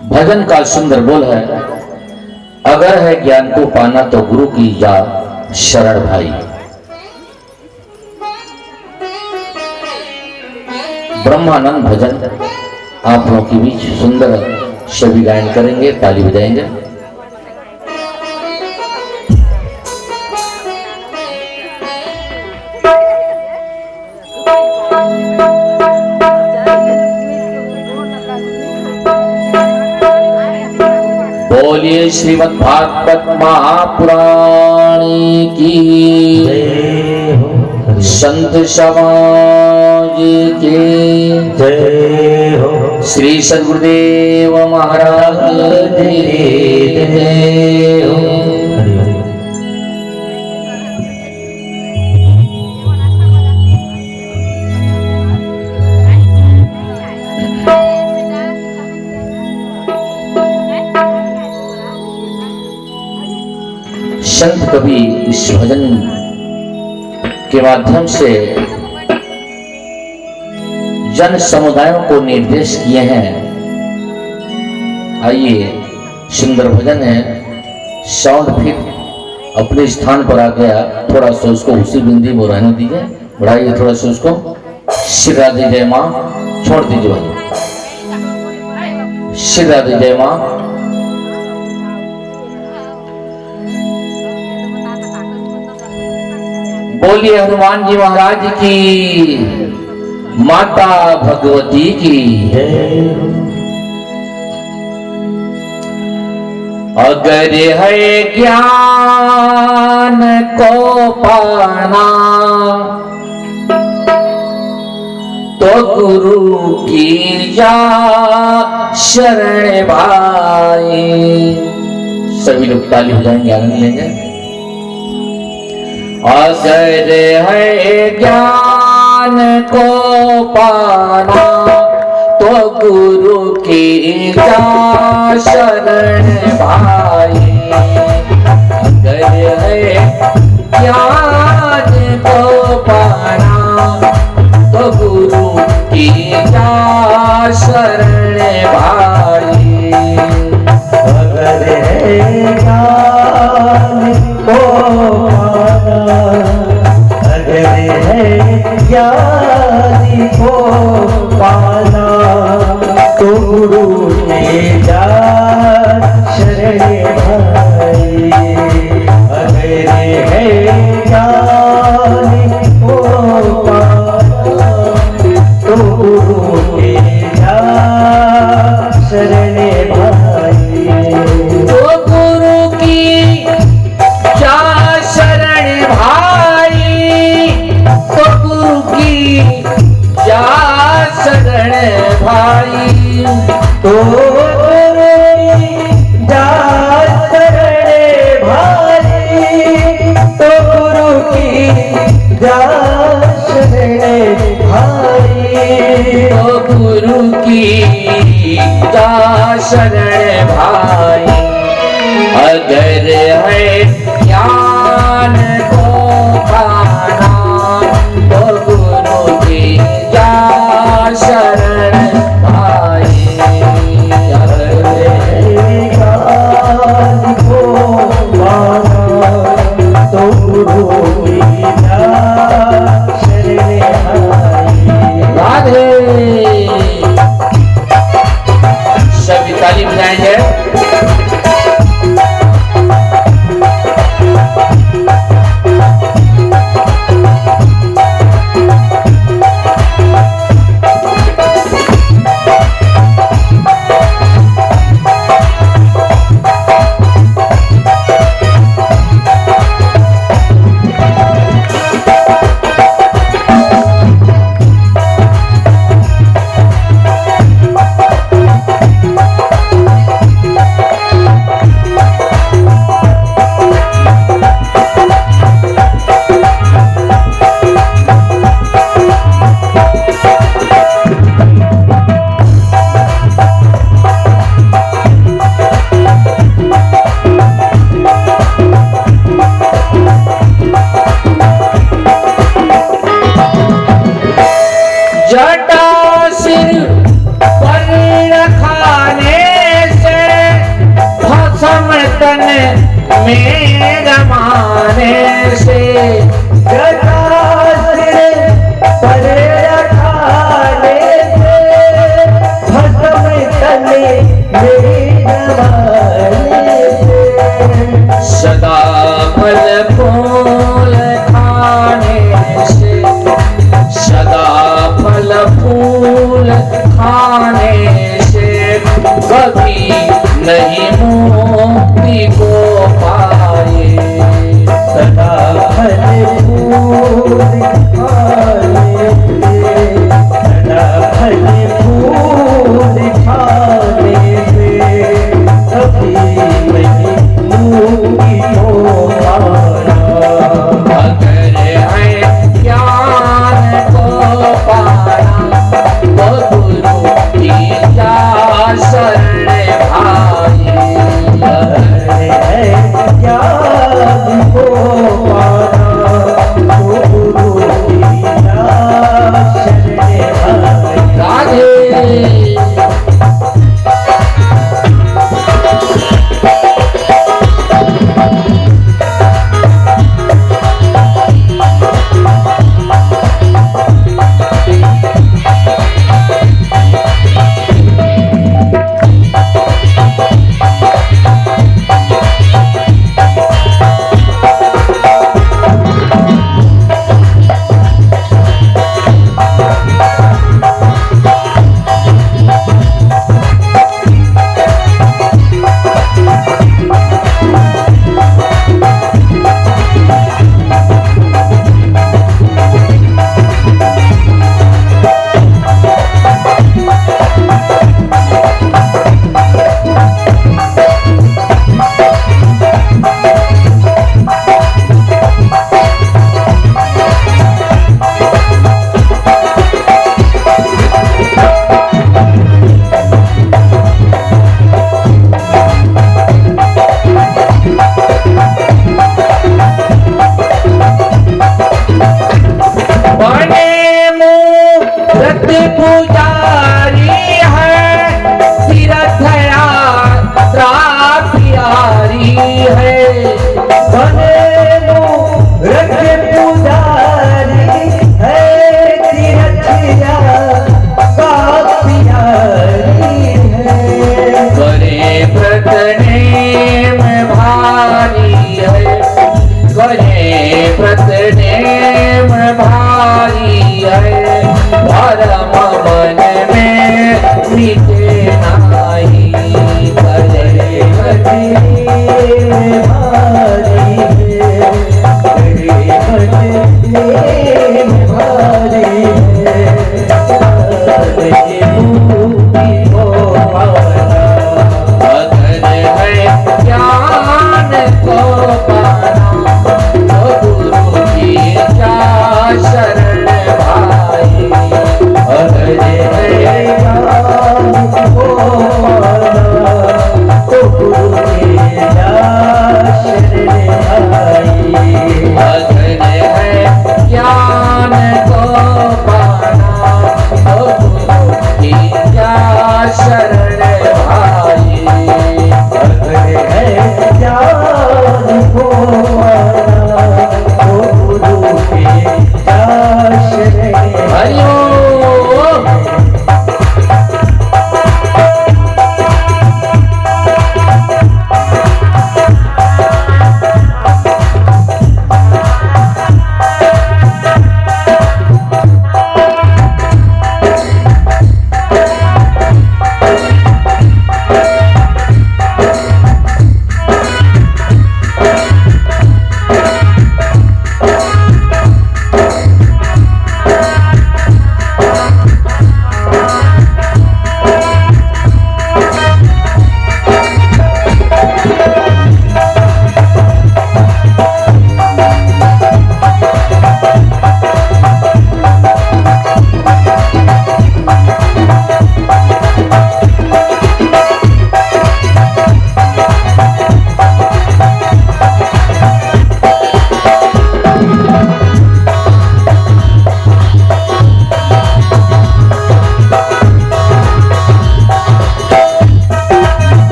भजन का सुंदर बोल है, अगर है ज्ञान को पाना तो गुरु की जा शरण भाई। ब्रह्मानंद भजन आप लोगों के बीच सुंदर शब्द गायन करेंगे, ताली बजाएंगे। बोलिए श्रीमद् भागवत महापुराण की जय हो, संत समाज की जय हो, श्री सद्गुरुदेव महाराज की जय हो। संत कवि इस भजन के माध्यम से जन समुदायों को निर्देश किए हैं। आइए, सुंदर भजन है, साउंड फिर अपने स्थान पर आ गया, थोड़ा सा उसको उसी बिंदी में रहने दीजिए, बढ़ाइए थोड़ा सा उसको। श्री राधे जय माँ, छोड़ दीजिए भाई। श्री राधे जय माँ। बोलिए हनुमान जी महाराज की, माता भगवती की जय। अगर है ज्ञान को पाना तो गुरु की जा शरण भाई। सभी लोग ताली बजाएंगे, आनंद लेंगे। अगर है ज्ञान को पाना तो गुरु की जा शरण भाई। अगर है ज्ञान को पाना तो गुरु की जा शरण भाई। अगर है ज्ञान को ज्ञानी को पाना तो गुरु के जा शरण भाई। अगर है ज्ञानी को पाना तो गुरु के जा शरण भाई। तो गुरु की जा शरण भाई, तो गुरु की जा शरण भाई। तो गुरु की जा शरण भाई, तो गुरु की जा शरण भाई। तो गुरु की जा शरण भाई। अगर है ज्ञान को पाना तो गुरु की जा शरण भाई। अगर है ज्ञान को पाना तो गुरु की जा शरण भाई। राधे। सभी ताली बजाएंगे। में जमाने से जटा सिर पर रखाने से भस्म तले मेरी जमाने से सदा फल फूल खाने से सदा फल फूल खाने से कभी नहीं मुक्ति को पाए सदा फल फूल खाने से सदा फल फूल खाने से कभी नहीं मुक्ति को पाना। अगर है ज्ञान को पाना तो गुरु की जा शरण भाई। है ज्ञान को पाना तो गुरु की शरण भाई। राधे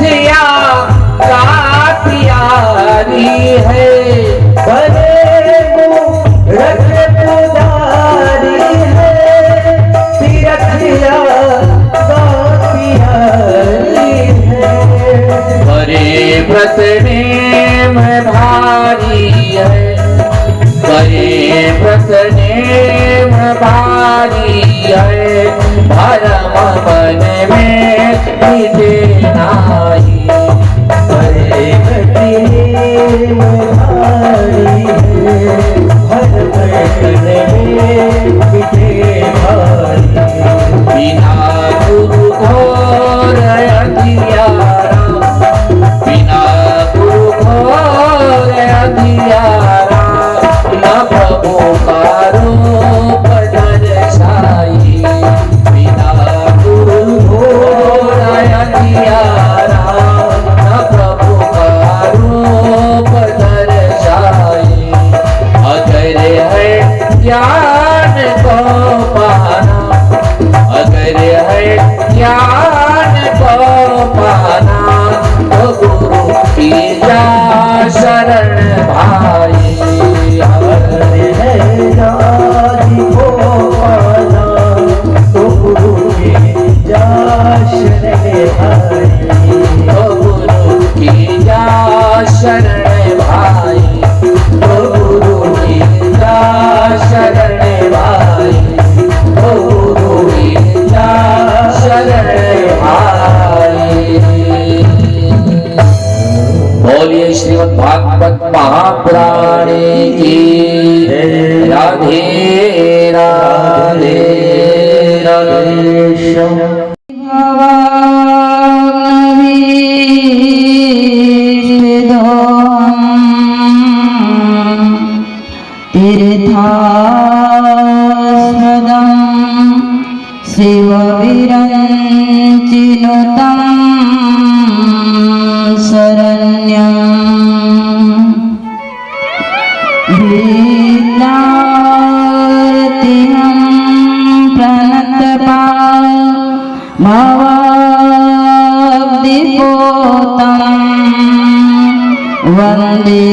रतिया रातियारी है बने रख पुजारी है तीरथिया गातियारी है बड़े व्रत नेम भारी है बड़े व्रत नेम भारी है भरम मन में विधि नाही बड़े घटी भारी है हर बैठने बिठे भारी बिना गुरु घोर अधियारा बिना गुरु घोर अधियारा न प्रभु का रूप दर्शाई बिना गुरु घोर अधियारा न प्रभु का रूप दर्शाई अगर है ज्ञान को पाना अगर है ज्ञान को पाना तो गुरु की जा शरण भाई अगर है राजी को पाना तो गुरु के जा शरण भाई तो गुरु की जा शरण भाई तो गुरु की जा शरण भाई तो गुरु की जा शरण भाई। बोलिए श्रीमद् भागवत महापुराण की राधे राधे राधे तीर्थास्पदं शिवविरञ्चिनुतं शरण्यं भीतार्तिहं प्रणतपावब्धिपोतं वन्दे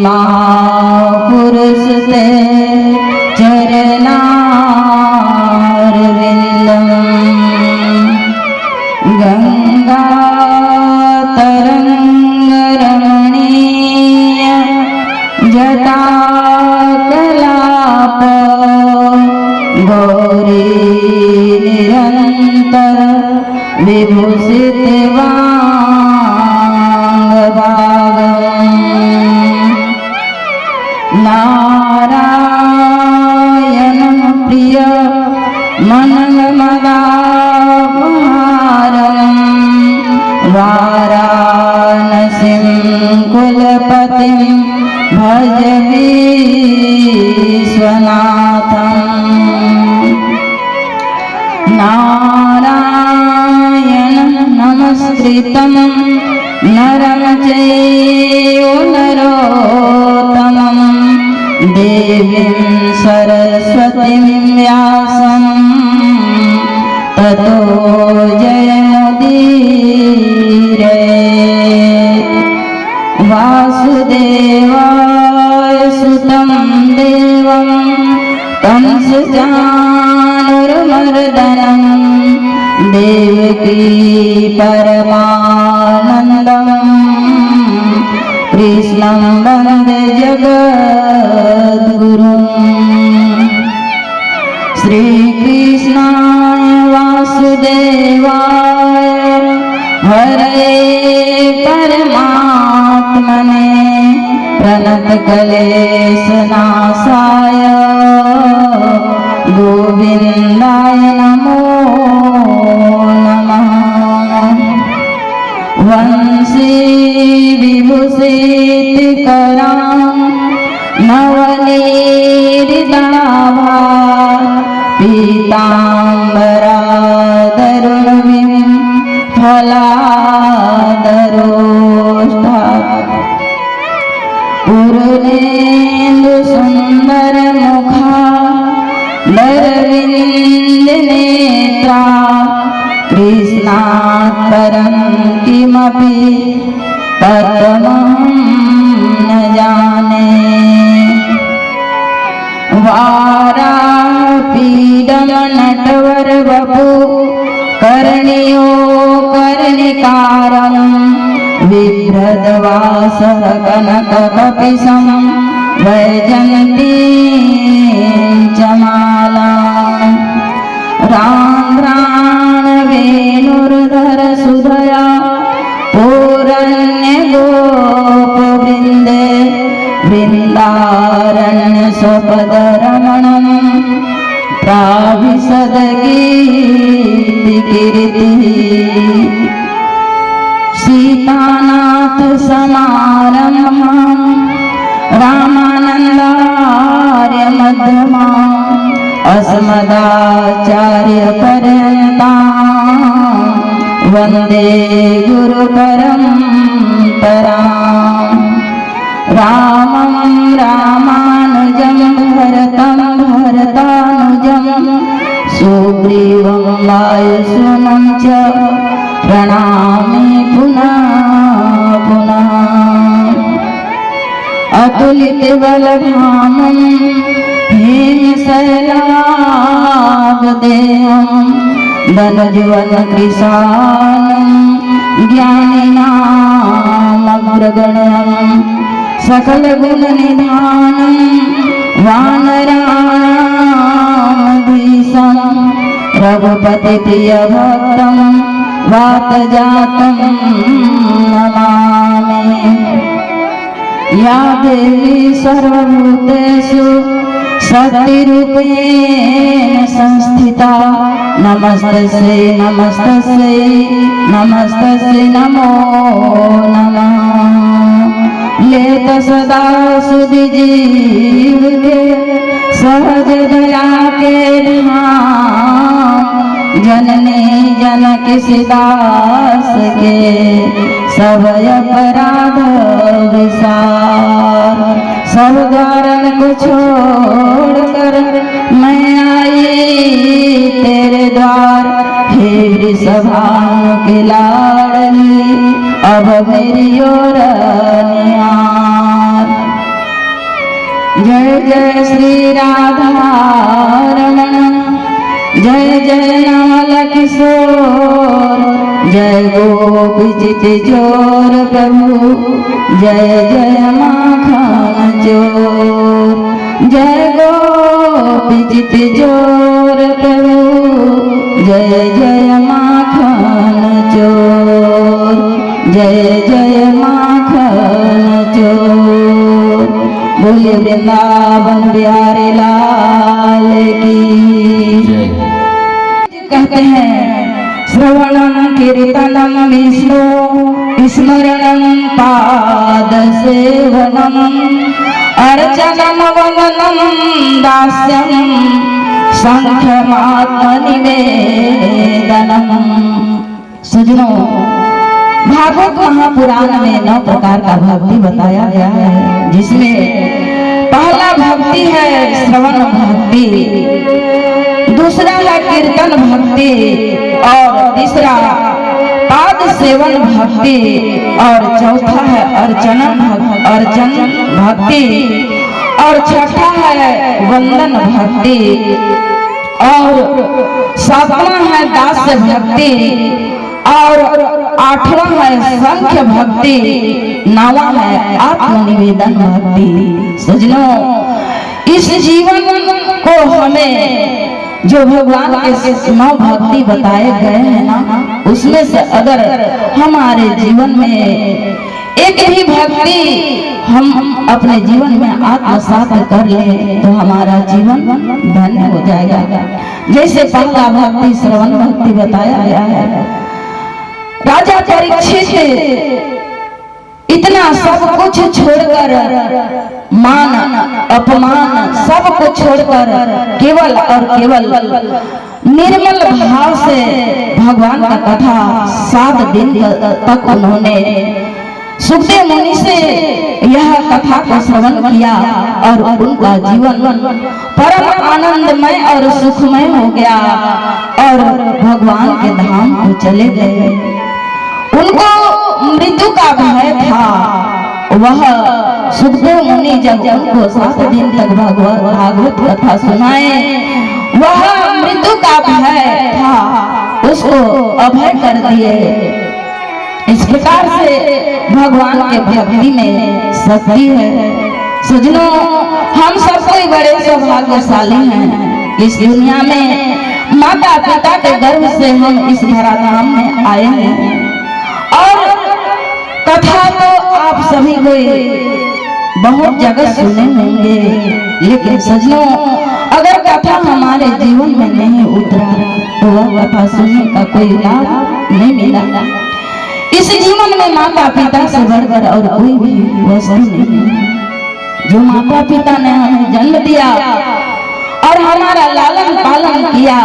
महापुरुषते चरणारविन्दं गङ्गातरङ्गरमणीय जटाकलाप गौरी निरन्तर विभूषितवाङ्गभागम् नारायणं प्रिय मनमदापहारं वाराणसीं कुलपतिं भज विश्वनाथं नारायणं नमस्कृतं नरं चैव नरोत्तमं देवीं सरस्वतीं व्यासं ततो जयमुदीरये वासुदेवाय सुतं देवं कंसचाणूरमर्दनं देवकी परमानन्दं कृष्णं वन्दे जगद्गुरुं श्रीकृष्णाय वासुदेवाय हरे परमात्मने प्रणतक्लेशनाशाय गोविन्दाय नमो नमः वंशी विभूषितकरां नवनीरिदाभा पीताम्बरादरुणिं फलादरोष्ठा पूर्णेन्दुसुन्दरमुखा नरविन्दनेत्रा कृष्ण कृष्णात् परं किमपि तत्त्वमहं न जाने। वारापीडं नटवरवपु कर्णियो कर्णिकारं बिभ्रद्वासः कनककपिशं वैजयन्तीं च मालाम्। रान्ध्राणवेणुर्धरसुधया पूरण्यगोपवृन्दे वृन्दारण्यस्वपदरमणं प्राविशदगीतिकीर्तिः। सीतानाथसमारम्भां रामानन्दार्यमध्यमाम् अस्मदाचार्यपर्यन्तां वन्दे गुरुपरम्पराम्। रामं रामानुजं भरतं भरतानुजं सुग्रीवं वायुसूनं च प्रणमामि पुनः पुनः। अतुलितबलधामं हेमशैलाभदेहं धनुजवनकृशानं ज्ञानिनामग्रगण्यं सकलगुणनिधानं वानराणामधीशं रघुपतिप्रियभक्तं वातजातं नमामि। या देवी सर्वभूतेषु शक्तिरूपेण संस्थिता नमस्तस्यै नमस्तस्यै नमस्तस्यै नमो नमः। लेत सदा सुधि जीव के सहज दया के धाम जननी जनक सिदास के सब अपराध विसार। सब द्वारन को छोड़कर मैं आई तेरे द्वार। हे वृषभानु की लाडली अब मेरी ओर निहार। जय जय श्री राधा रमण जय जय नाल किशोर जय गोपीचित जोर प्रभु जय जय माखन चोर। जय गोपीचित जोर प्रभु जय जय माखन चोर जय जय माखन चोर। बोलिए वृंदावन बिहारी लाल की। कहते हैं श्रवणं कीर्तनं विष्णु स्मरणं पादसेवनं अर्चनं वन्दनं दास्यं संख्यमात्मनिवेदनं। सज्जनों, भागवत महापुराण में 9 प्रकार का भक्ति बताया गया है, जिसमें पहला भक्ति है श्रवण भक्ति, दूसरा है कीर्तन भक्ति और तीसरा पाद सेवन भक्ति और चौथा है अर्चन भक्ति और छठा है वंदन भक्ति और सातवां है दास्य भक्ति और 8वां है संख्य भक्ति, 9वां है आत्मनिवेदन भक्ति। सज्जनों, इस जीवन को हमें जो भगवान के 9 भक्ति बताए गए हैं ना, उसमें से अगर हमारे जीवन में एक भी भक्ति हम अपने जीवन में आत्मसात कर ले तो हमारा जीवन धन्य हो जाएगा। जैसे पहला भक्ति श्रवण भक्ति बताया गया है। राजा परीक्षित इतना सब कुछ छोड़कर, मान अपमान सब कुछ छोड़कर केवल और केवल निर्मल भाव से भगवान का कथा 7 दिन तक उन्होंने सुखदेव मुनि से यह कथा को श्रवण किया और उनका जीवन परम आनंदमय और सुखमय हो गया और भगवान के धाम को चले गए। उनको मृत्यु का भय था। वह सुखदेव मुनि जब उनको 7 दिन तक भागवत कथा सुनाए, वह मृत्यु का भय था, उसको अभय कर दिए। इस प्रकार से भगवान के भक्ति में शक्ति है। सजनों, हम सब कोई बड़े सौभाग्यशाली हैं। इस दुनिया में माता पिता के गर्भ से हम इस धराधाम में आए हैं और कथा तो आप सभी कोई बहुत जगह सुने होंगे, लेकिन सजनों, अगर कथा हमारे जीवन में नहीं उतरा तो वह कथा सुनने का कोई लाभ नहीं मिला। इस जीवन में माता पिता से बढ़कर और कोई भी वस्तु नहीं है। जो माता पिता ने हमें जन्म दिया और हमारा लालन पालन किया,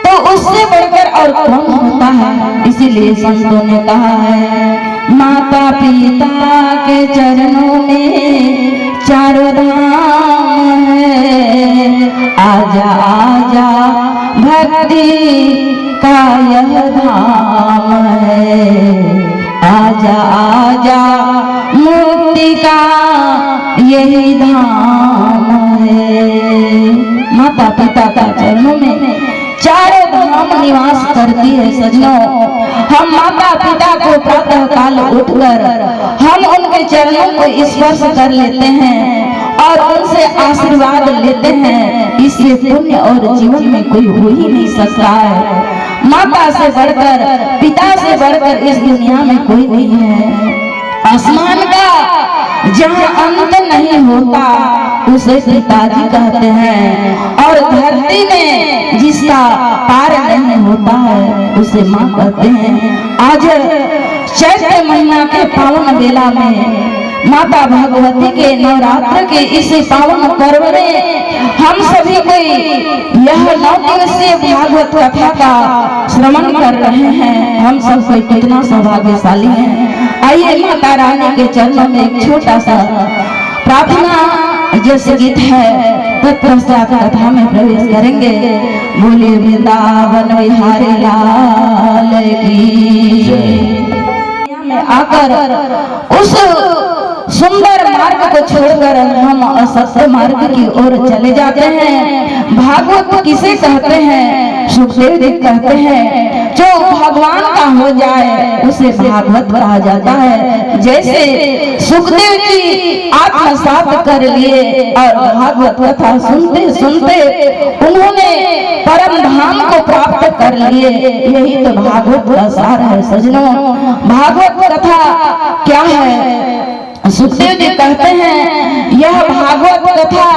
तो उससे बढ़कर और कौन होता है। इसीलिए संतों ने कहा है, माता पिता के चरणों में चारों धाम है, आजा आजा भक्ति का यह धाम है, आजा आजा मुक्ति का यही धाम है। माता पिता का चरणों में चारों धाम निवास करती है। सजनों, हम माता पिता को प्रातः काल उठकर हम उनके चरणों को स्पर्श कर लेते हैं और उनसे आशीर्वाद लेते हैं। इससे पुण्य और जीवन में कोई हो ही नहीं सकता है। माता से बढ़कर, पिता से बढ़कर इस दुनिया में कोई नहीं है। आसमान का जहाँ अंत नहीं होता उसे पिताजी कहते हैं और धरती में जिसका पार नहीं होता है उसे माँ कहते हैं। आज चैत्र महीना के पावन बेला में माता भगवती के नवरात्र के इस पावन पर्व में हम सभी कोई यह 9 दिवसीय भागवत कथा का श्रवण कर रहे हैं। हम सब कोई कितना सौभाग्यशाली हैं। आइए माता रानी के चरणों में एक छोटा सा प्रार्थना जैसे गीत है तत्पश्चात कथा में प्रवेश करेंगे। बोले वृंदावन विहारी लाल की। में आकर उस सुंदर मार्ग को छोड़कर हम असत्य मार्ग की ओर चले जाते हैं। भागवत किसे कहते हैं? सुखदेव जी कहते हैं जो भगवान का हो जाए उसे भागवत कहा जाता है। जैसे सुखदेव जी आत्मसात कर लिए और भागवत कथा सुनते सुनते उन्होंने परम धाम को प्राप्त कर लिए। यही तो भागवत का सार है। सजनों, भागवत कथा क्या है? सुखदेव जी कहते हैं यह भागवत कथा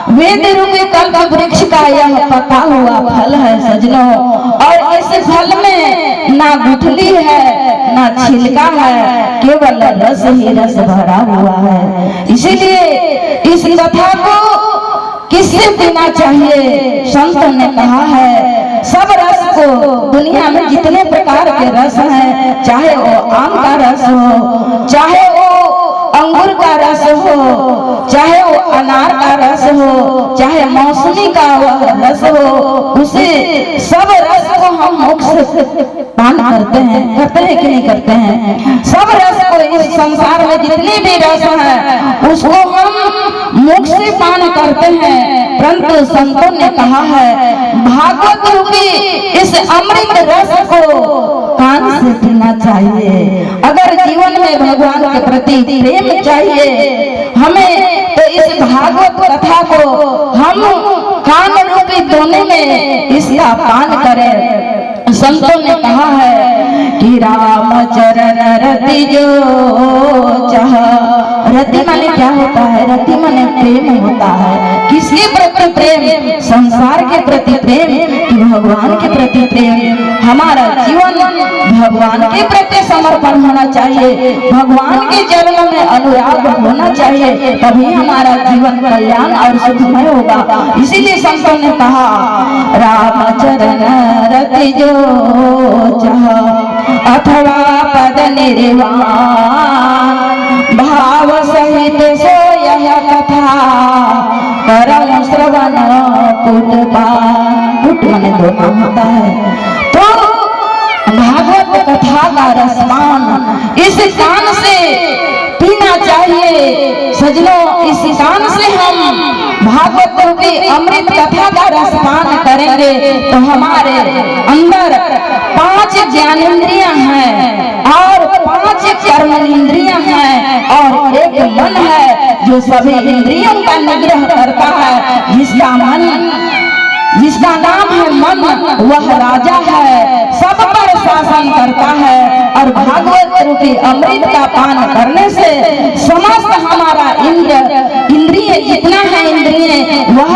वेद रूपी कल्प वृक्ष का यह पका हुआ फल है। सजनों, और इस फल में ना गुठली है ना छिलका है, केवल रस ही रस भरा हुआ है। इसीलिए इस कथा को किससे पीना चाहिए? संतों ने कहा है सब रस को, दुनिया में जितने प्रकार के रस हैं, चाहे वो आम का रस हो, चाहे वो अंगूर का रस हो, चाहे वो अनार का रस हो, चाहे मौसमी का रस हो, उसे सब रस को हम मुख से पान करते हैं कि नहीं करते हैं? सब रस को, इस संसार में जितने भी रस हैं उसको हम मुख से पान करते हैं। परंतु संतों ने कहा है भागवत रूपी इस अमृत रस को कान से पीना चाहिए। अगर जीवन में भगवान के प्रति प्रेम चाहिए हमें, तो इस भागवत कथा को हम कान रूपी दोने में इसका पान करें। संतों ने कहा है कि राम चरण रति जो चाह। रति माने क्या होता है? रति माने प्रेम होता है। किसके प्रति प्रेम? संसार के प्रति प्रेम कि भगवान के प्रति प्रेम? हमारा जीवन भगवान के प्रति समर्पण होना चाहिए, भगवान के चरणों में अनुराग होना चाहिए, तभी हमारा जीवन कल्याण और सुखमय होगा। इसीलिए संतों ने कहा राम चरण रति जो चाह अथवा पद निर्वाण भाव सहित सो यह कथा करम श्रवण कुट माने धोना होता है। तो भागवत कथा का रसपान इस कान से पीना चाहिए सजनों। इस कान से हम भागवत रूपी अमृत कथा का रसपान करेंगे तो हमारे अंदर 5 ज्ञानेंद्रियां हैं और 5 कर्म इंद्रियां हैं और एक मन है जो सभी इंद्रियों का निग्रह करता है। जिसका नाम है मन, वह राजा है, सब पर शासन करता है। और भागवत रूपी अमृत का पान करने से समस्त हमारा इंद्रिय जितना है इंद्रिय वह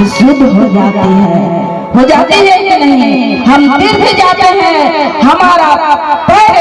शुद्ध हो जाती है कि नहीं। हम तीर्थ जाते हैं, हमारा पैर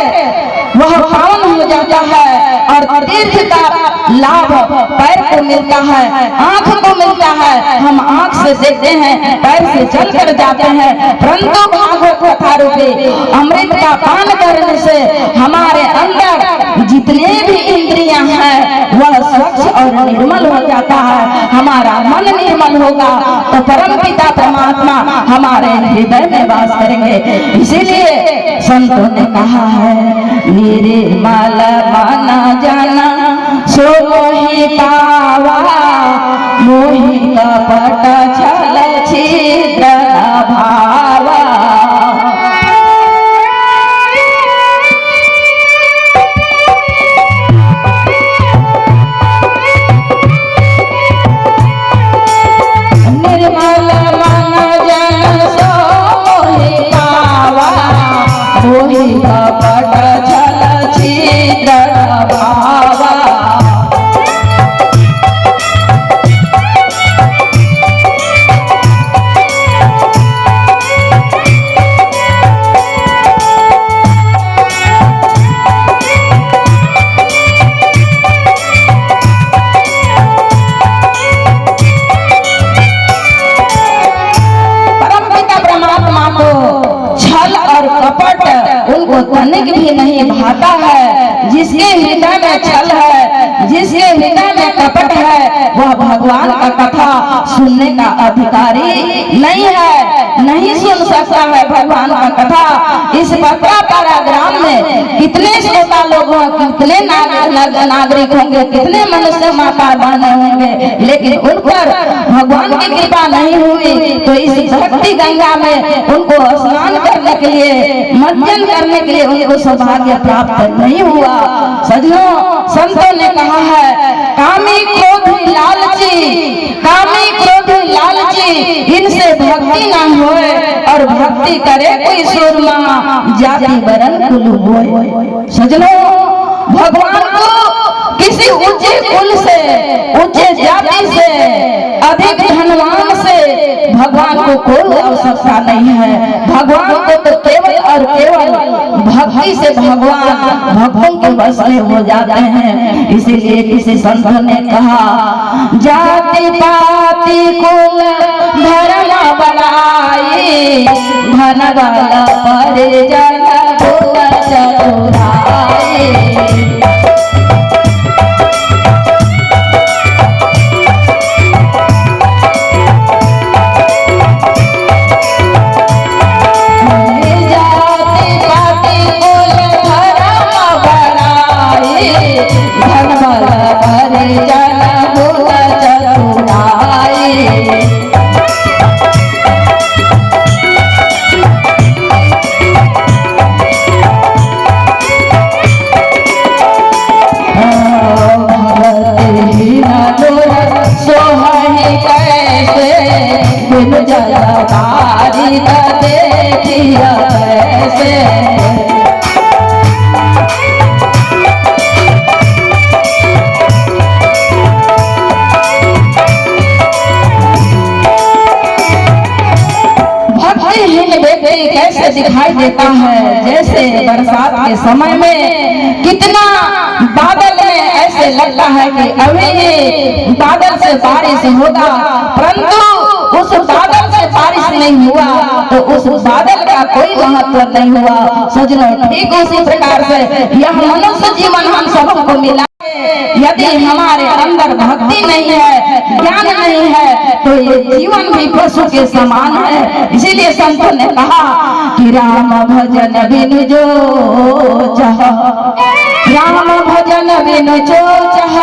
वह पावन हो जाता है और तीर्थ का लाभ पैर को मिलता है, आंख को मिलता है। हम आंख से देखते हैं, पैर से चल कर जाते हैं, परंतु भागवत कथा रूपी अमृत का पान करने से हमारे अंदर जितने भी इंद्रियां हैं वह स्वच्छ और निर्मल हो जाता है। हमारा मन निर्मल होगा तो परम पिता परमात्मा हमारे हृदय में वास करेंगे। इसीलिए संतों ने कहा है निर्मल मन जाना सो मोहि पावा, मोहि कपट छल छिद्र भावा। निर्मल मन जन सो मोहि पावा, मोहि कपट छल छिद्र भावा। तनिक भी नहीं भाता है। जिसके हृदय में छल है, जिसके हृदय में कपट है, वह भगवान का कथा सुनने का अधिकारी नहीं है, नहीं सुन सकता है भगवान का कथा। इस पत्रा पैराग्राम में कितने श्रोता लोग होंगे, कितने नागरिक होंगे, कितने मनुष्य माता बहने होंगे, लेकिन उन पर भगवान की कृपा नहीं हुई। तो इस भक्ति गंगा में उनको स्नान करने के लिए, मंजन करने के लिए उनको सौभाग्य प्राप्त नहीं हुआ। सजनों, संतों ने कहा है कामी क्रोधी लालची इनसे भक्ति ना होए, और भक्ति करे कोई सूरमा जाति वरण कुल होए। सजनों, भगवान को किसी ऊंचे कुल से, ऊंचे जाति से, अधिक धनवान से भगवान को कोई आवश्यकता नहीं है। भगवान को तो केवल और केवल भक्ति से भगवान भक्तों के वश में हो जाते हैं। इसीलिए किसी संत ने कहा जाति पाति कुल धर्म बड़ाई, धन वाला परिजन गुण चतुराई। दिखाई देता है जैसे बरसात के समय में कितना बादल में ऐसे लगता है कि अभी बादल से बारिश होगा, परंतु उस बादल से बारिश नहीं हुआ तो उस बादल का कोई महत्व नहीं हुआ। सजनों, ठीक उसी प्रकार से यह मनुष्य जीवन हम सबको मिला। यदि हमारे अंदर भक्ति नहीं है, ज्ञान नहीं है, तो ये जीवन भी पशु के समान है। इसीलिए संतों ने कहा कि राम भजन बिनु जो चाह, राम भजन बिनु जो चाह,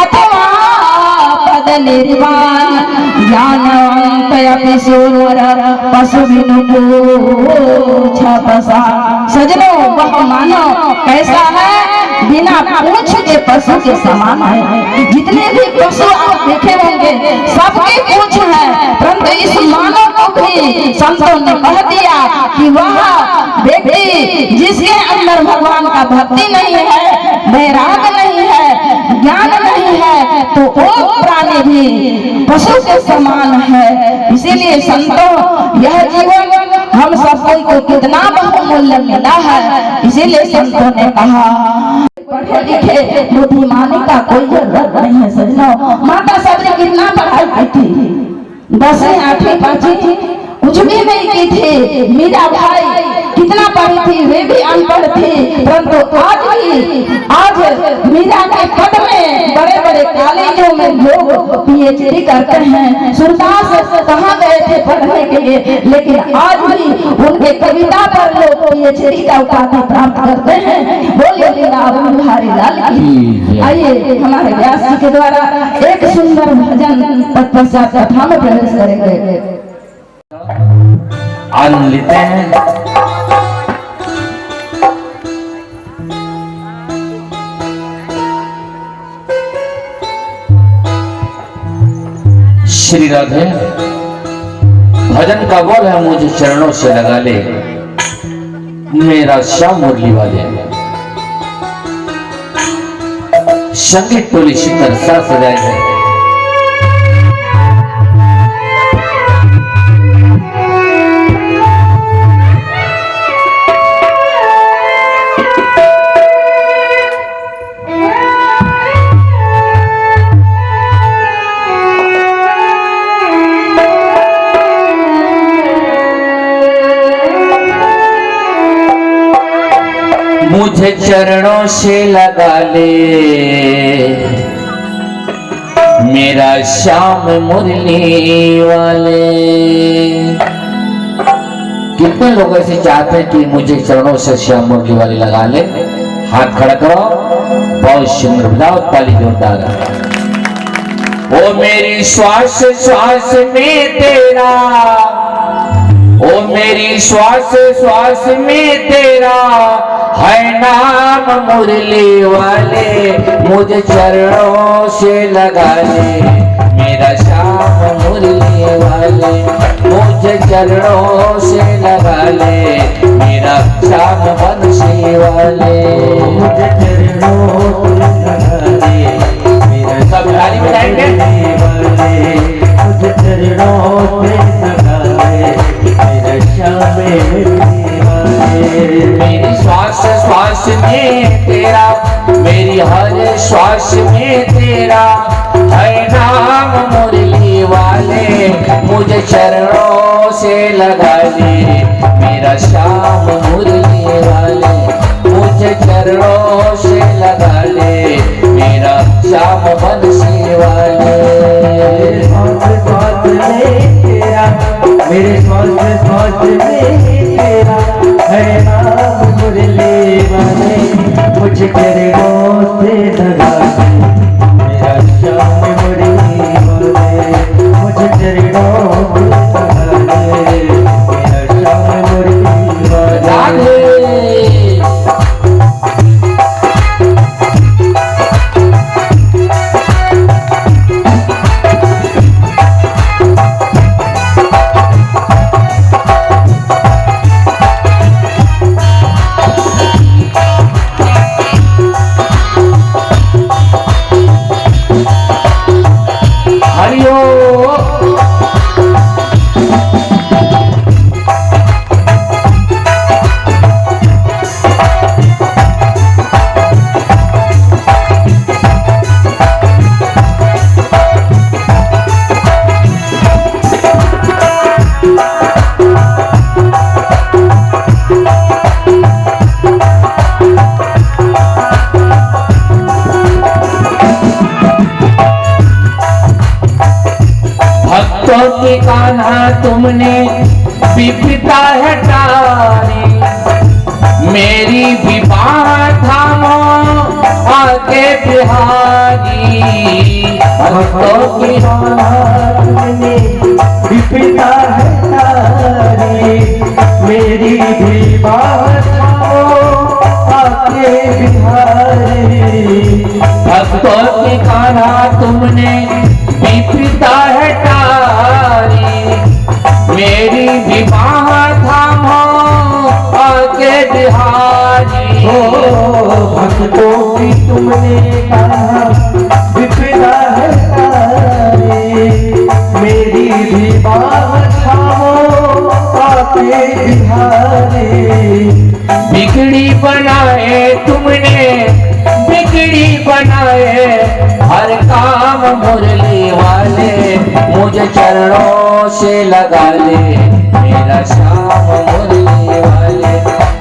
अथवा पद निर्वाण, ज्ञानवंत अपि सूर, पशु बिनु पूछ पसार। सजनों, वह मानो कैसा है? बिना पूछ के पशु के समान है। जितने भी पशु आप देखे होंगे सबके पूछ है, परंतु इस मानव को भी संतों ने कह दिया कि वह व्यक्ति जिसके अंदर भगवान का भक्ति नहीं है, वैराग नहीं है, ज्ञान नहीं है, तो वो प्राणी भी पशु के समान है। इसीलिए संतों, यह जीवन हम सबको को कितना बहुमूल्य मिला है। इसीलिए संतों ने कहा पढ़े लिखे बुद्धिमानी का कोई जरूरत नहीं है। सजनों, माता सबरी कितना पढ़ाई की थी, 10वीं 8वीं 5वीं कुछ भी नहीं की थी। मीरा भाई कितना पढ़ी थी, वे भी अनपढ़ थी, परंतु आज मीरा के पद में बड़े बड़े कॉलेजों में लोग PhD करते हैं। सूरदास कहाँ गए थे पढ़ने के लिए, लेकिन आज भी उनके कविता पर लोग PhD का उपाधि प्राप्त करते हैं। बोलिए लीला बिहारी लाल की। आइए हमारे व्यास जी के द्वारा एक सुंदर भजन तत्पश्चात कथा में प्रवेश करेंगे। आनंद लेते हैं। श्री राधे, भजन का बोल है मुझे चरणों से लगा ले, मेरा श्याम मुरली वाले। संगीत टोली शिखर सा सजाए है। मुझे चरणों से लगा ले, मेरा श्याम मुरली वाले। कितने लोग ऐसे चाहते हैं कि मुझे चरणों से श्याम मुरली वाले लगा ले? हाथ खड़ा करो, बहुत सुंदर बजाओ, ताली जोरदार। ओ मेरी श्वास श्वास में तेरा, ओ मेरी श्वास श्वास में तेरा है नाम मुरली वाले। मुझे चरणों से लगा ले, मेरा श्याम मुरली वाले। मुझे चरणों से लगा ले, मेरा श्याम बंसी वाले। मुझे चरणों से लगा ले, मेरा सब ताली बजाएंगे। मुझे चरणों से लगा ले, मेरा श्याम मुरली वाले। मेरी श्वास श्वास में तेरा, मेरी हर श्वास में तेरा है नाम मुरली वाले। मुझे चरणों से लगा ले, मेरा श्याम मुरली वाले। मुझे चरणों से लगा ले, मेरा श्याम बंसी वाले। मेरे श्वास श्वास में तेरा है नाम मुरली वाले। मुझे चरणों से लगा ले, मेरा श्याम मुरली वाले। मुझे चरणों से लगा ले, मेरा श्याम मुरली वाले। तुमने विपदा है टारी, मेरी विवाह थामो आगे बिहारी। भक्तों की तुमने विपदा है तारी, मेरी भी बात आके बिहारी। भक्तों की खाना तुमने विपदा है टारी, मेरी विवाह थामो आगे बिहारी। हो भक्तों की तुमने कहा विपदा है तारी, मेरी भी बात थामो आके बिहारी। बिगड़ी बनाए तुमने बिगड़ी बनाए हर काम मुरली वाले, मुझे चरणों से लगा ले मेरा श्याम मुरली वाले,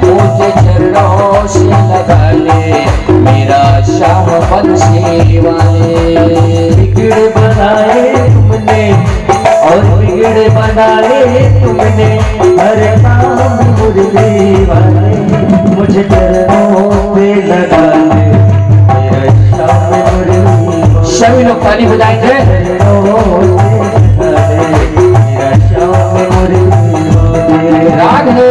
मुझे चरणों से लगा ले मेरा श्याम बंसी वाले। बिगड़ बनाए तुमने और बिगड़ बनाए तुमने हर काम मुरली वाले, मुझे चरणों पे लगा ले मेरा श्याम मुरली वाले। सभी लोग ताली बजाएंगे। चरणों पे लगा ले मेरा श्याम मुरली वाले। राधे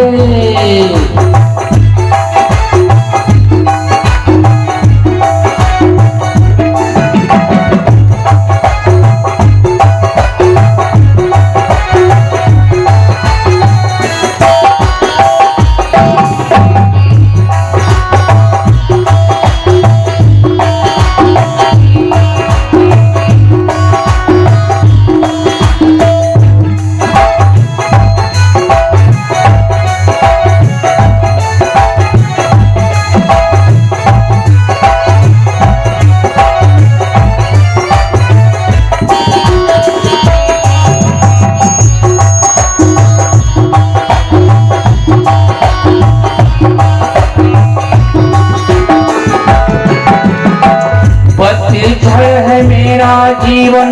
जीवन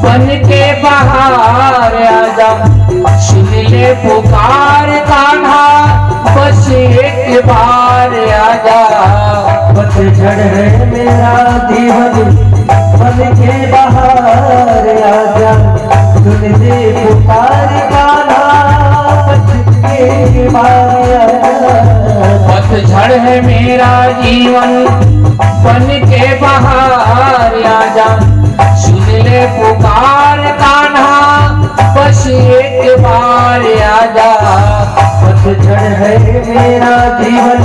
बन के बाहर आजा, सुन ले पुकार कान्हा बस एक बार आजा। पतझड़ है मेरा जीवन बन के बाहर आजा, सुन ले पुकार कान्हा बस एक बार आजा। पतझड़ है मेरा जीवन बन के बाहर आजा, सुन ले पुकार कान्हा बस एक बार आजा। पतझड़ है मेरा जीवन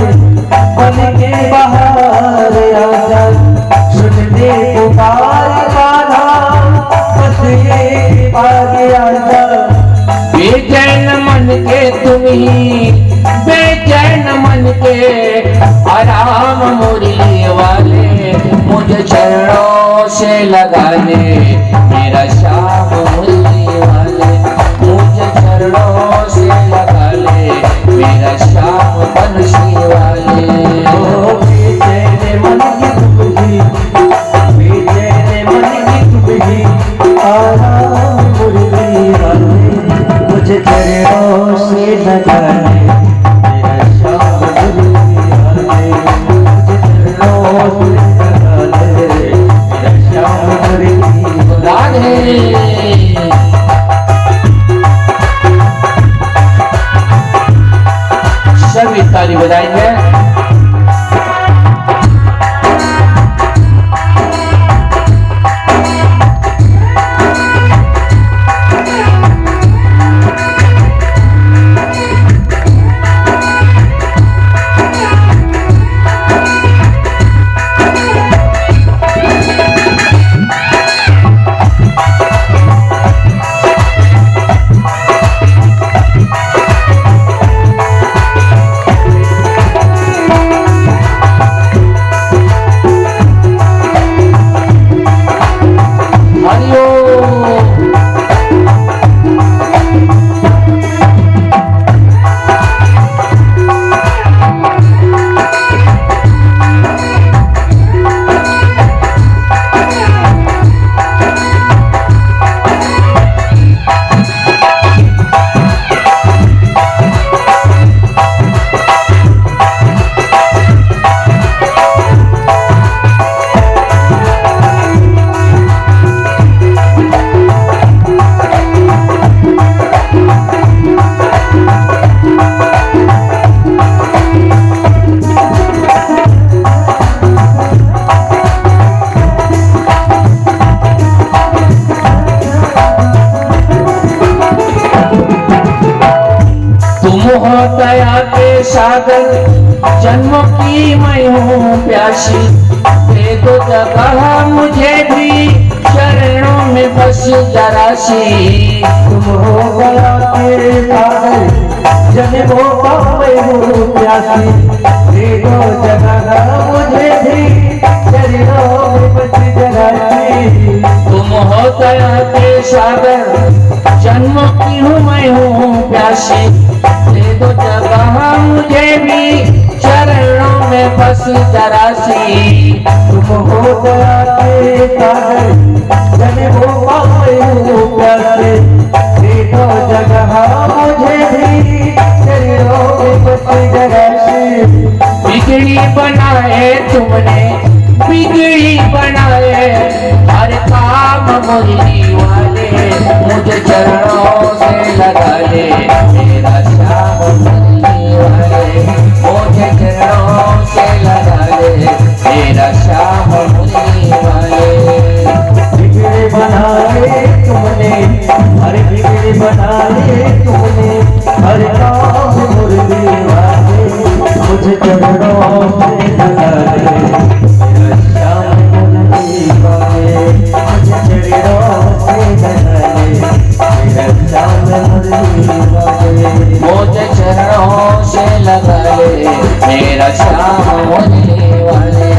बन के बाहर आजा, सुन ले पुकार कान्हा बस एक बार आजा। बेचैन मन के तुम ही बेचैन मन के आराम मुरली वाले, मुझे चरणों से लगा ले मेरा श्याम मुरली वाले, मुझे चरणों से लगा ले मेरा श्याम बंसी वाले। बेचैन मन की तुम ही, बेचैन मन की तुम ही आराम मुरली वाले, मुझे चरणों से लगा ले मेरा श्याम मुरली वाले, मुझे चरणों से लगा ले मेरा श्याम मुरली वाले। सभी ताली बजाएंगे। जन्मों की मैं हूँ प्यासी, दे दो जगह मुझे भी चरणों में बस जरा सी। तुम हो गया मेरे पागल जन्मों का मैं हूँ प्यासी, दे दो जगह मुझे भी चरणों में बस जरा सी। तुम हो दया के सागर, जन्मों की हूँ मैं हूँ प्यासी, दे दो जगह मुझे भी चरणों में बस जरा सी। तुम हो गया के सागर जन्मों का मैं हूँ प्यासी, दे दो जगह मुझे भी चरणों में बस जरा सी। बिगड़ी बनाए तुमने, बिगड़ी बनाए हर काम मुरली वाले, मुझे चरणों से लगा ले मेरा श्याम मुरली वाले, मुझे चरणों से लगा ले मेरा श्याम मुरली वाले। बिगड़ी बनाए तुमने, हर बिगड़ी बनाए तुमने हर काम मुरली वाले, मुझे चरणों से लगा ले मेरा श्याम मुरली वाले, मुझे चरणों से लगा ले मेरा श्याम मुरली वाले। मुझे चरणों से लगा ले मेरा श्याम मुरली वाले,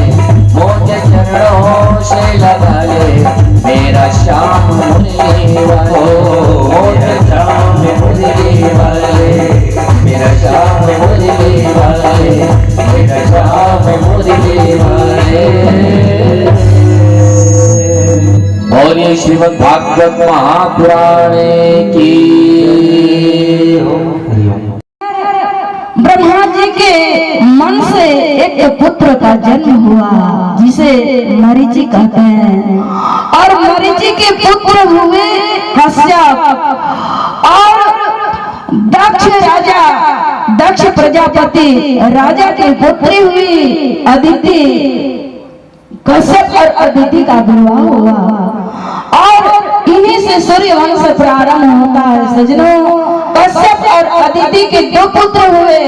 मुझे चरणों से लगा ले मेरा श्याम मुरली वाले, मुझे श्याम मुरली वाले, मेरा श्याम मुरली वाले, मेरा श्याम मुरली वाले। और ये श्रीमद् भागवत महापुराण की ब्रह्मा जी के मन से एक पुत्र का जन्म हुआ जिसे मरीचि कहते हैं, और मरीचि के पुत्र हुए कश्यप, और दक्ष राजा, दक्ष प्रजापति राजा की पुत्री हुई अदिति। कश्यप और अदिति का विवाह हुआ और इन्हीं से सूर्य वंश प्रारंभ होता है। सजनों, कश्यप और अदिति के दो पुत्र हुए,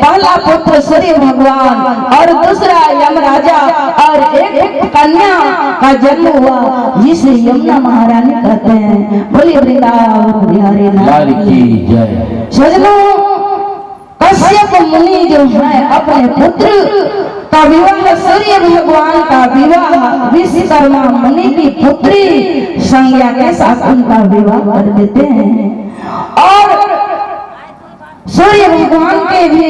पहला पुत्र सूर्य भगवान और दूसरा यमराजा, और एक कन्या का जन्म हुआ जिसे यमुना महारानी कहते हैं। बोलिए वृंदावन बिहारी लाल की जय। सजनों, कश्यप मुनि जो है अपने पुत्र का विवाह सूर्य भगवान का विवाह विश्वकर्मा मुनि की पुत्री संज्ञा के साथ उनका विवाह कर देते हैं। और सूर्य भगवान के भी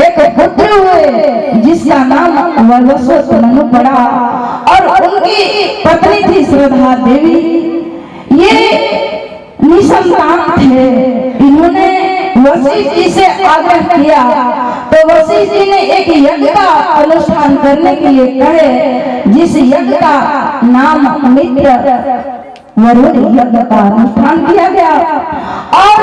एक पुत्र हुए जिसका नाम वैवस्वत मनु पड़ा, और उनकी पत्नी थी श्रद्धा देवी। ये निसंतान थे। इन्होंने वशिष्ठ जी से आग्रह किया तो वशिष्ठ जी ने एक यज्ञ का अनुष्ठान करने के लिए कहे, जिस यज्ञ का नाम मित्र वरुण यज्ञ का अनुष्ठान किया गया। और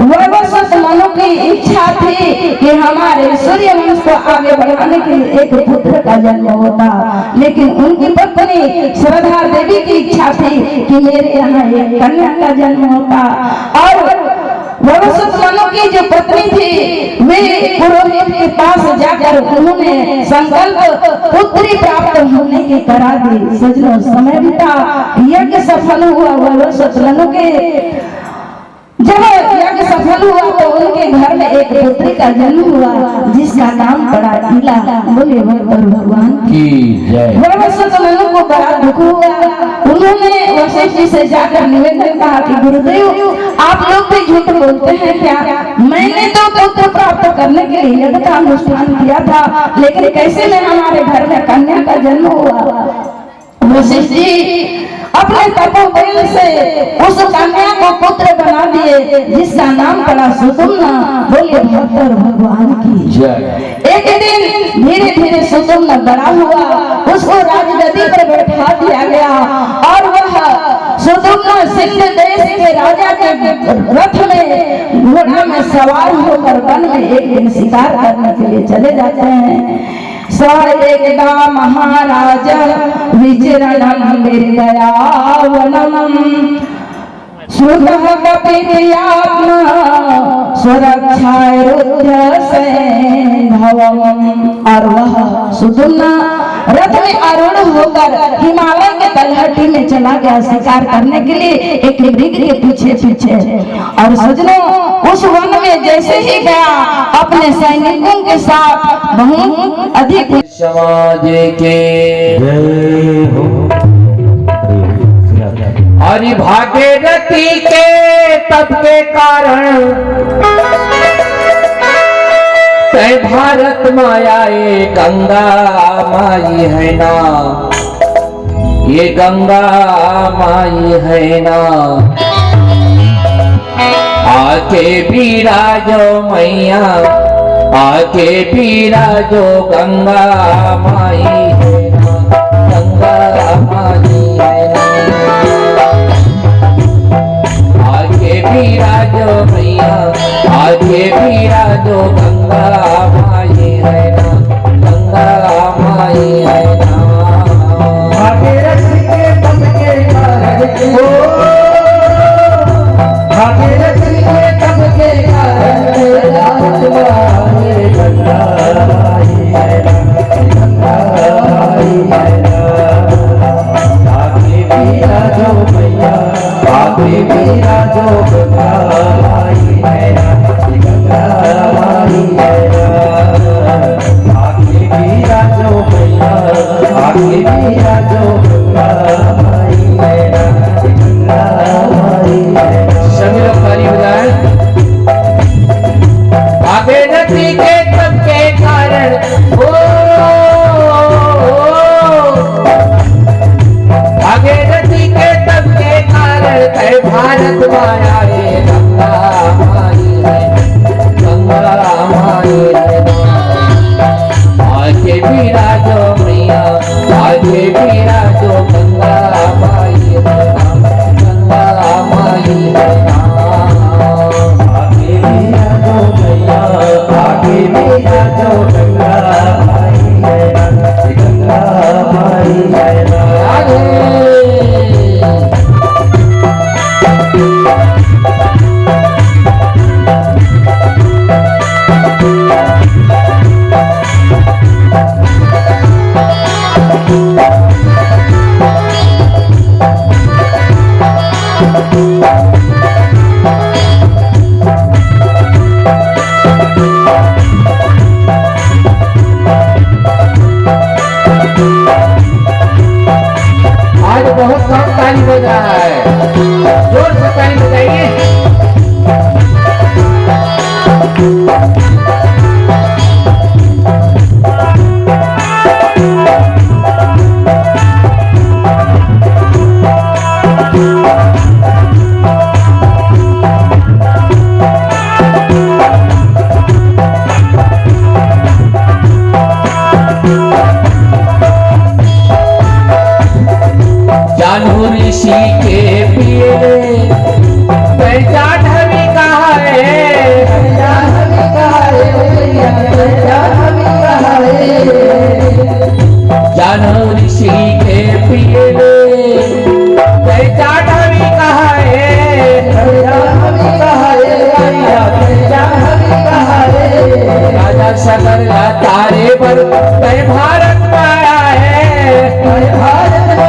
वैवस्वत मनु की इच्छा थी कि हमारे सूर्य वंश को आगे बढ़ाने के लिए एक पुत्र का जन्म होता, लेकिन उनकी पत्नी श्रद्धा देवी की इच्छा थी कि मेरे यहाँ एक कन्या का जन्म होता। और वैवस्वत मनु की जो पत्नी थी वे पुरोहित के पास जाकर उन्होंने संकल्प पुत्री प्राप्त होने की करा दी। सजनों, समय बीता, यज्ञ सफल हुआ। वैवस्वत मनु के जब यज्ञ सफल हुआ तो उनके घर में एक पुत्री का जन्म हुआ जिसका नाम पड़ा ईला। बोले भगवान की जय। वैवस्वत मनु को बड़ा दुख हुआ। उन्होंने वशिष्ठ जी से जाकर निवेदन कहा कि गुरुदेव, आप लोग भी झूठ बोलते हैं क्या? मैंने तो पुत्र प्राप्त करने के लिए यज्ञ का अनुष्ठान किया था, लेकिन कैसे में हमारे घर में कन्या का जन्म हुआ? वशिष्ठ जी अपने तपोबल से उस कन्या को पुत्र बना दिए जिसका नाम पड़ा सुषुम्ना। बोलिए भक्तर भगवान की जय। एक दिन धीरे धीरे सुषुम्ना बड़ा हुआ, उसको राजगद्दी पर बैठा दिया गया और वह सुषुम्ना सिंध देश के राजा के रथ में घोड़ा में सवार होकर वन में एक दिन शिकार करने के लिए चले जाते हैं। एकदा महाराज विचरणम निर्दयावनम सुतः कपित्यात्मा सुरक्षाय रुद्र सैंधवम्। और वह सुदुम्ना रथ में आरूढ़ होकर हिमालय के तलहटी में चला गया शिकार करने के लिए एक मृग के पीछे पीछे। और सजनों उस वन में जैसे ही गया अपने सैनिकों के साथ बहुत अधिक समाज के हरि भागीरथी के तप के कारण तय भारत माया ये गंगा माई है ना, ये गंगा माई है ना। आके बिराजो मैया, आके बिराजो गंगा माई है ना, गंगा माई है ना। आके बिराजो मैया, आके बिराजो गंगा माई है ना, गंगा माई है ना। भागीरथी के तप के कारण हो, भागीरथी के तप के कारण गंगा माई है ना, गंगा माई है ना। आके बिराजो मैया, आके बिराजो गंगा माई है ना, गंगा माई है ना। आके बिराजो मैया, आके बिराजो गंगा माई है ना, गंगा माई है ना। सभी लोग ताली बजाएं। भागीरथी के तप के कारण हो, भागीरथी के तप के कारण कई भारत माया ये गंगा माई है, गंगा माई है ना। आके बिराजो मैया, आके बिराजो गंगा माई है ना, गंगा माई है ना। आके बिराजो मैया, आके बिराजो गंगा माई है ना, गंगा माई है ना। आज बहुत कम ताली बज रहा है, जोर से ताली बजाइए। जानू ऋषि के पिए पैसा ढवी कहा है, पैसा ढवी कहा है, पैसा ढवी कहा है। जानू ऋषि के पिए पैसा ढवी कहा है, पैसा ढवी कहा है, पैसा ढवी कहा है। राजा सगर तारे पर तय भारत में आया है, तय भारत में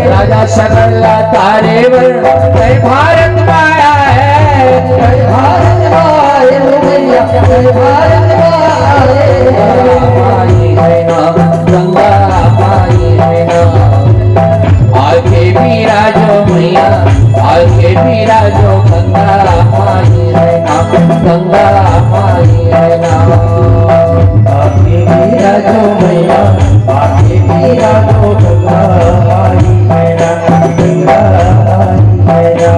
राजा सकला तारे वर कई भारत माया है, कई भारत माया भैया, कई भारत माई है ना, गंगा माई है ना। आके बिराजो मैया, आके बिराजो गंगा माई है ना, गंगा माई है ना। आके बिराजो मैया, आके बिराजो गंगा माई है ना, गंगा माई है ना।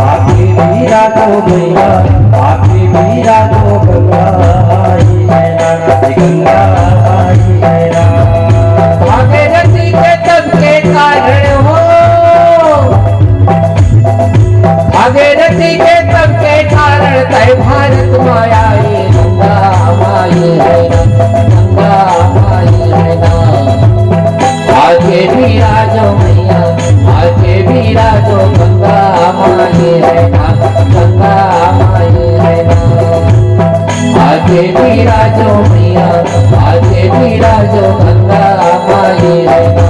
आके बिराजो मैया, आके बिराजो गंगा माई है ना, गंगा माई है ना। भागीरथी के तप के कारण हो, भागीरथी के तप के कारण कई भारत माया ये गंगा माई है ना, गंगा माई है ना। आके बिराजो विराजो गंगा माई है ना, गंगा माई है ना। आगे विराजो मैया, आगे विराजो गंगा माई है ना,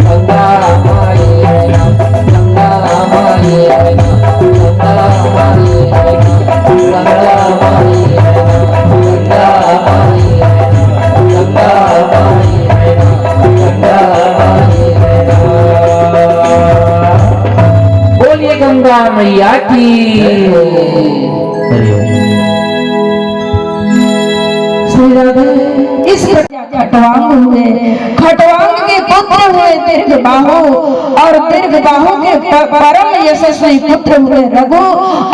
गंगा माई है ना, गंगा माई है ना, गंगा माई है ना, गंगा माई है ना, गंगा माई है ना, गंगा माई है ना, गंगा माई है ना। बोलिए गंगा मैया की। इस खटवांग हुए, खटवांग के पुत्र हुए दीर्घबाहु, और दीर्घबाहु के परम यशस्वी पुत्र हुए रघु,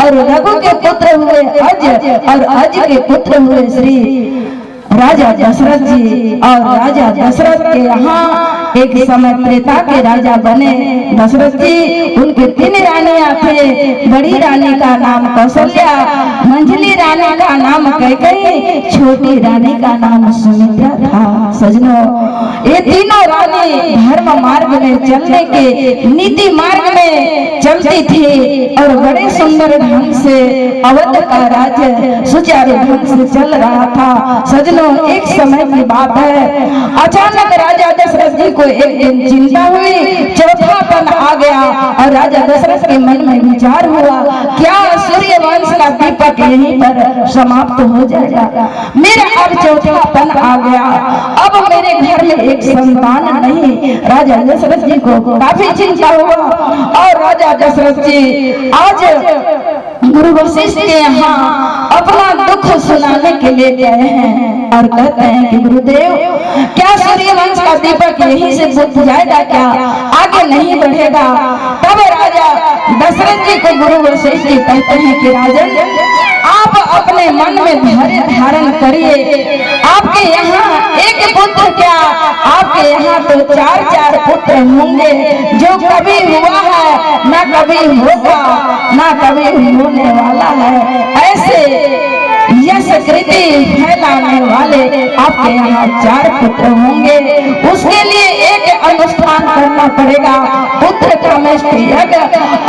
और रघु के पुत्र हुए अज, और अज के पुत्र हुए श्री राजा दशरथ जी। और राजा दशरथ के यहाँ एक समय त्रेता के राजा बने दशरथ जी। उनके 3 रानियां थे। बड़ी रानी का नाम कौशल्या, मंझली रानी का नाम कैकेयी, छोटी रानी का नाम सुमित्रा था। सजनों, ये तीनों रानी धर्म मार्ग में चलने के, नीति मार्ग में चलती थी और बड़े सुंदर ढंग से अवध का राज्य सुचारू ढंग से चल रहा था। सजनों, एक समय की बात है, अचानक राजा दशरथ जी को एक दिन चिंता हुई, चौथापन आ गया और राजा दशरथ के मन में विचार हुआ, क्या सूर्य वंश का दीपक यहीं पर समाप्त हो जाएगा? मेरा अब चौथापन आ गया, अब मेरे घर में एक संतान नहीं। राजा दशरथ जी को काफी चिंता हुआ और राजा दशरथ जी आज गुरु वशिष्ठ के यहाँ अपना दुख सुनाने के लिए गए हैं और कहते हैं कि गुरुदेव, क्या सूर्य वंश का दीपक यहीं से बुझ जाएगा क्या? आगे नहीं बढ़ेगा? तब राजा दशरथ जी को गुरु वशिष्ठ जी कहते हैं कि राजन, आप अपने मन में धैर्य धारण करिए। आपके यहाँ एक पुत्र क्या, आपके यहाँ तो 4 पुत्र होंगे। जो कभी हुआ है, ना कभी होगा, ना कभी होने वाला है। ऐसे यश कृति फैलाने वाले आपके यहाँ 4 पुत्र होंगे। उसके लिए एक अनुष्ठान करना पड़ेगा, पुत्र कामेष्टि यज्ञ,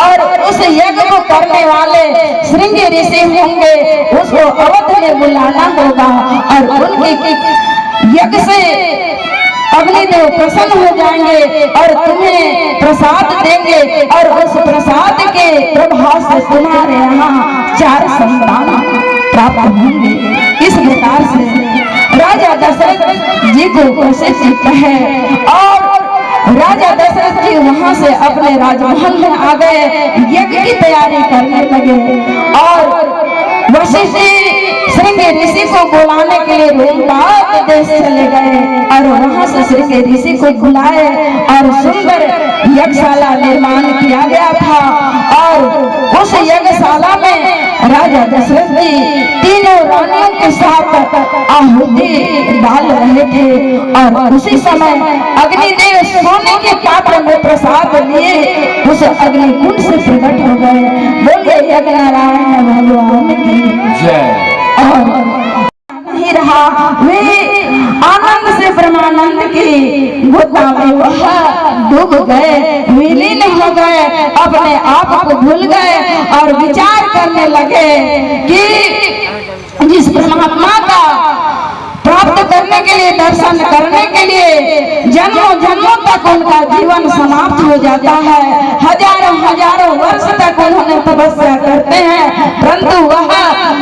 और उस यज्ञ को करने वाले श्रृंगी ऋषि होंगे। उसको अवध में बुलाना होगा और उनके यज्ञ से अग्निदेव प्रसन्न हो जाएंगे और तुम्हें प्रसाद देंगे, और उस प्रसाद के प्रभाव से तुम्हारे यहाँ 4 संतान प्राप्त होंगे। इस प्रकार से राजा दशरथ जी को वशिष्ठ जी कहे और राजा दशरथ जी वहां से अपने राजमहल में आ गए, यज्ञ की तैयारी करने लगे। और वशिष्ठ जी श्रृंगी ऋषि को बुलाने के लिए रोमपाद देश चले गए और वहां से श्रृंगी ऋषि को बुलाए और सुंदर यज्ञशाला निर्माण किया गया था। और उस यज्ञशाला में राजा दशरथ जी तीनों रानियों के साथ आहुति डाल रहे थे और उसी समय अग्निदेव सोने के पात्र में प्रसाद लिए उस अग्निकुंड से प्रकट हो गए। बोले यज्ञ नारायण भगवान की जय। और नहीं रहा, वे आनंद से ब्रह्मानंद की गोदा में वह डूब गए, विलीन हो गए, अपने आप को भूल गए और विचार करने लगे कि जिस परमात्मा का प्राप्त करने के लिए, दर्शन करने के लिए जन्मों जन्मों तक उनका जीवन समाप्त हो जाता है, हजारों वर्ष तक उन्होंने तपस्या करते हैं, परंतु वह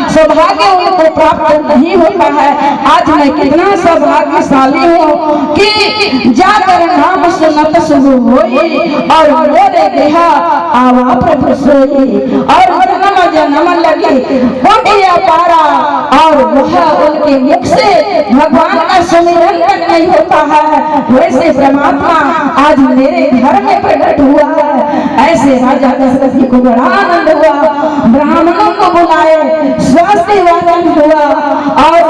सौभाग्य उनको प्राप्त नहीं होता है। आज मैं कितना सौभाग्यशाली हूँ कि जाकर नाम सुनत शुभ होई और मोरे देहा आवा प्रभु सोई, और जन्म जन्म लगी कोटिया पारा, और वह उनके मुख से भगवान का सुमिरन तक नहीं होता है। वैसे परमात्मा आज मेरे घर में प्रकट हुआ है। ऐसे राजा दशरथ जी को बड़ा आनंद हुआ, ब्राह्मणों को बुलाए, स्वास्थ्य वाचन हुआ और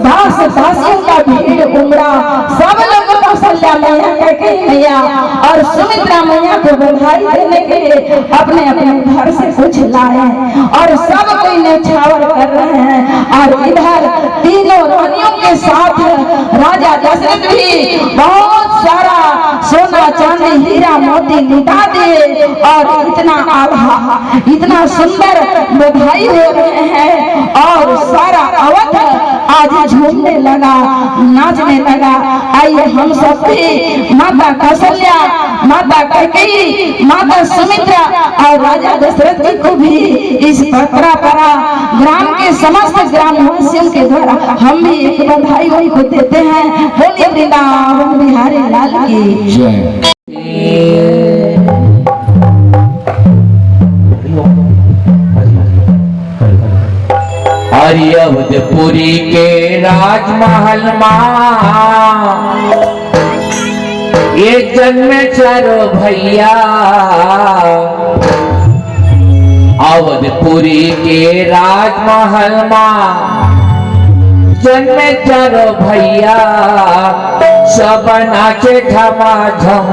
दास दासियों का भीड़ उमड़ा। सब लोग कौशल्या मैया, कैकेयी मैया और सुमित्रा मैया को बधाई देने के लिए अपने अपने घर से कुछ लाए और सब कोई न्यौछावर कर रहे हैं। और इधर तीनों रानियों के साथ राजा दशरथ भी बहुत सारा सोना चांदी हीरा मोती लुटा दिए और इतना आभा इतना सुंदर बधाई हो रहे हैं और सारा अवध आज झूमने लगा नाचने लगा। आइए हम सब भी माता कौशल्या माता कैकेयी माता सुमित्रा और राजा दशरथ जी को भी इस परा ग्राम के समस्त ग्रामवासियों के द्वारा हम भी एक बधाई उनको देते हैं। बोलिए वृंदावन बिहारी लाल की जय। अवधपुरी के राजमहल ये जन्मे चारो भैया। अवधपुरी के राजमहल जन्मे चारो भैया। सब नाचे झमाझम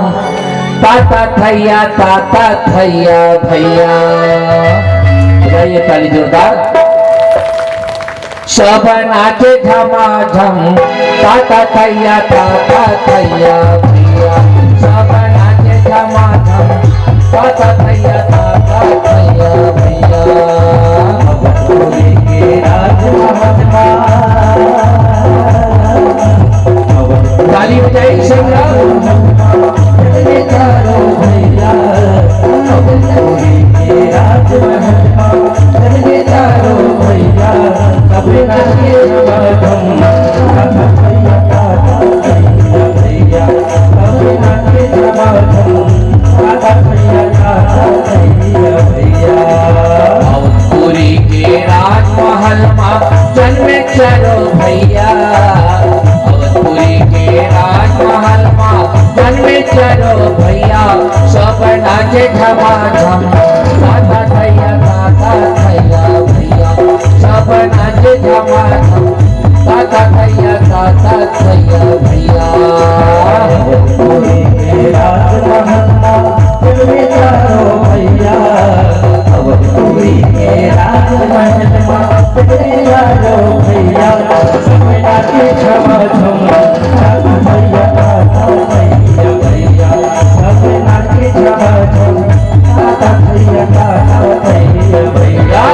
ताता थैया भैया। ये ताली जोरदार। सब नाचे झमाझम ताता थैया भैया। सब नाचे झमाझम ताता थैया भैया। अवधपुरी के राजमहल ताली बजाई संग्राम भैया। अवधपुरी के राजमहल भैया। सबे नाचे झमाझम ताता थैया भैया। सबे नाचे झमाझम ताता थैया भैया। अवधपुरी के राजमहल जन्मे चारो भैया। अवधपुरी के राजमहल जन्मे चारो भैया। सब नाचे झमाझम ताता थैया भैया। सब नाचे झमाझम ताता थैया भैया। अवधपुरी के राजमहल जन्मे चारो भैया। अवधपुरी के राजमहल जन्मे चारो भैया। सब नाचे झमाझम ताता थैया भैया। सब नाचे झमाझम ताता थैया भैया।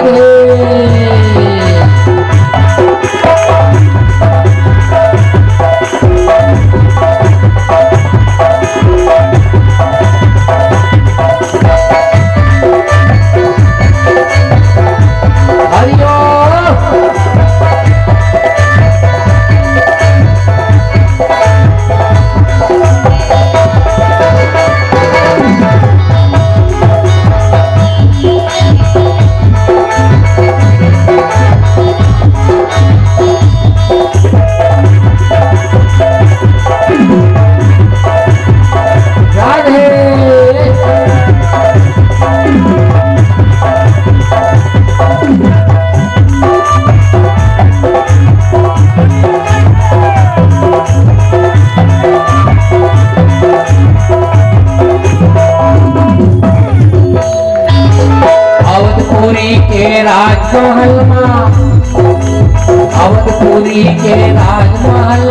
अवधपुरी के राजमहल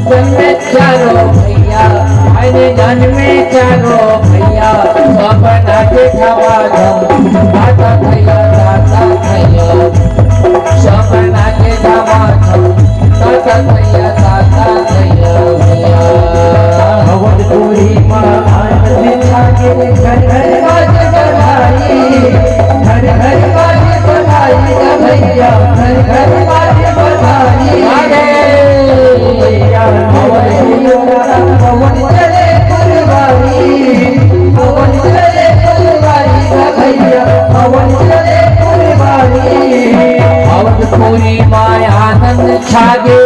जन्मे चारो भैया। जन्मे चारो भैया। सब नाचे झमाझम ताता थैया सब नाचे झमाझम ताता थैया भैया। अवधपुरी घर घर बाजे बधाई। घर घर बाजे बधाई भैया। घर घर बाजे बधाई भैया। पवन चले फुलवारी। पवन चले फुलवारी भैया। पवन चले फुलवारी। अवधपुरी माय आनंद छागे।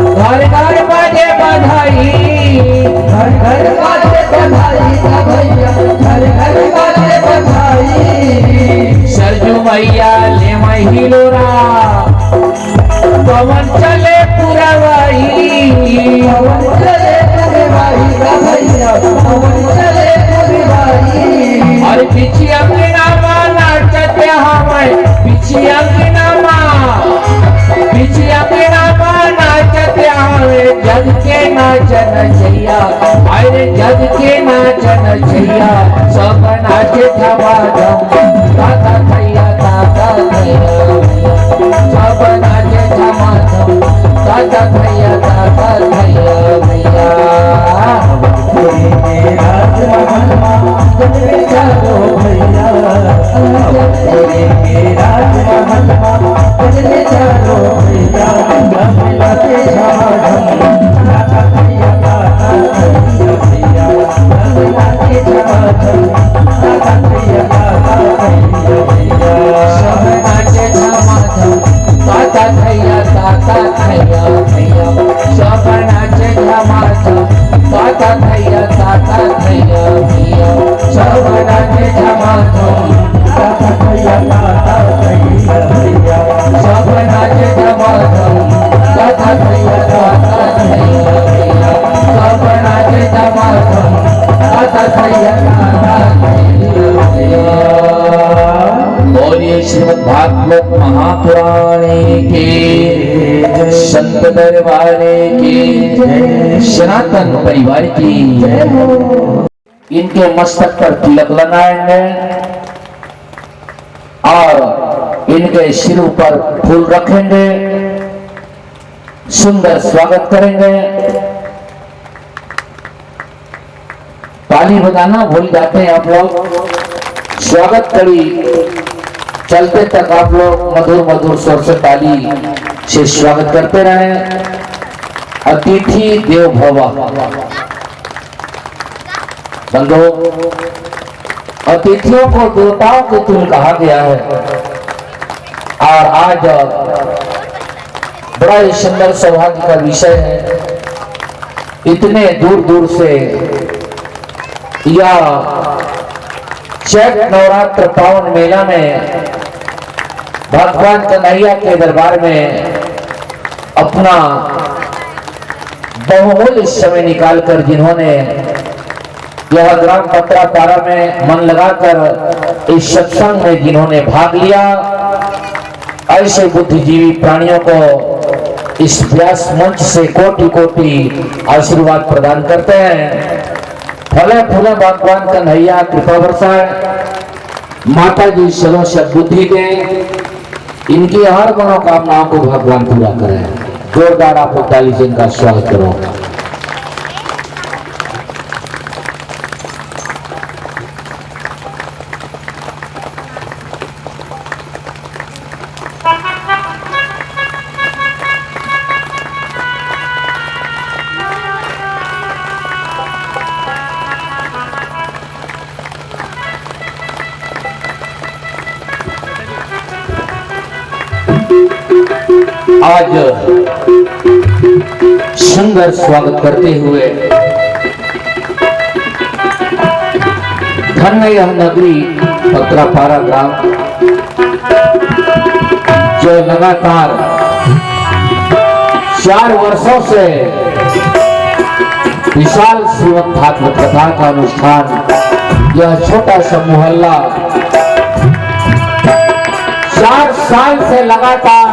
घर घर बाजे बधाई। घर घर बाजे बधाई भैया। घर घर बाजे बधाई। सरजू मैया ले महिलोरा। पवन चले पुरवाई। पवन चले पुरवाई भैया। पवन चले पुरवाई। और पिछिया के नामा नाचते हमें। पिछिया के नामा नाचते हमें। जग के नाच नाचन छैया अरे जग के नाचन छैया सब नाचे धमाधम दादा भैया सब नाचे धमाधम दादा भैया भैया सब नाचे धमाधम दादा भैया भैया सब नाचे धमाधम दादा भैया भैया सब नाचे धमाधम दादा भैया भैया सब नाचे धमाधम दादा भैया भैया सब नाचे धमाधम दादा भैया बोलिए श्रीमद् भागवत महापुराणे के संत दरबारे की सनातन परिवार की इनके मस्तक पर तिलक लगाएंगे और इनके सिर पर फूल रखेंगे, सुंदर स्वागत करेंगे। ताली बजाना भूल जाते हैं आप लोग। स्वागत करी चलते तक आप लोग मधुर मधुर स्वर से ताली से स्वागत करते रहे। अतिथि देव भव। बंधु, अतिथियों को देवताओं के तुल्य कहा गया है और आज बड़ा ही सुंदर सौभाग्य का विषय है। इतने दूर दूर से या चैत नवरात्र पावन मेला में भगवान कन्हैया के दरबार में अपना बहुमूल्य समय निकालकर जिन्होंने यह ग्राम पत्रापारा में मन लगाकर इस सत्संग में जिन्होंने भाग लिया, ऐसे बुद्धिजीवी प्राणियों को इस व्यास मंच से कोटि कोटि आशीर्वाद प्रदान करते हैं। फले फूले भगवान कन्हैया कृपा बरसाए, माता जी सलों से बुद्धि दे, इनकी हर मनोकामनाओं को भगवान पूरा करें। जोरदार आप लोग ताली से इनका स्वागत करो। आज सुंदर स्वागत करते हुए धन्य यह नगरी पत्रापारा ग्राम जो लगातार 4 वर्षों से विशाल श्रीमद् भागवत कथा का अनुष्ठान, यह छोटा सा मोहल्ला 4 साल से लगातार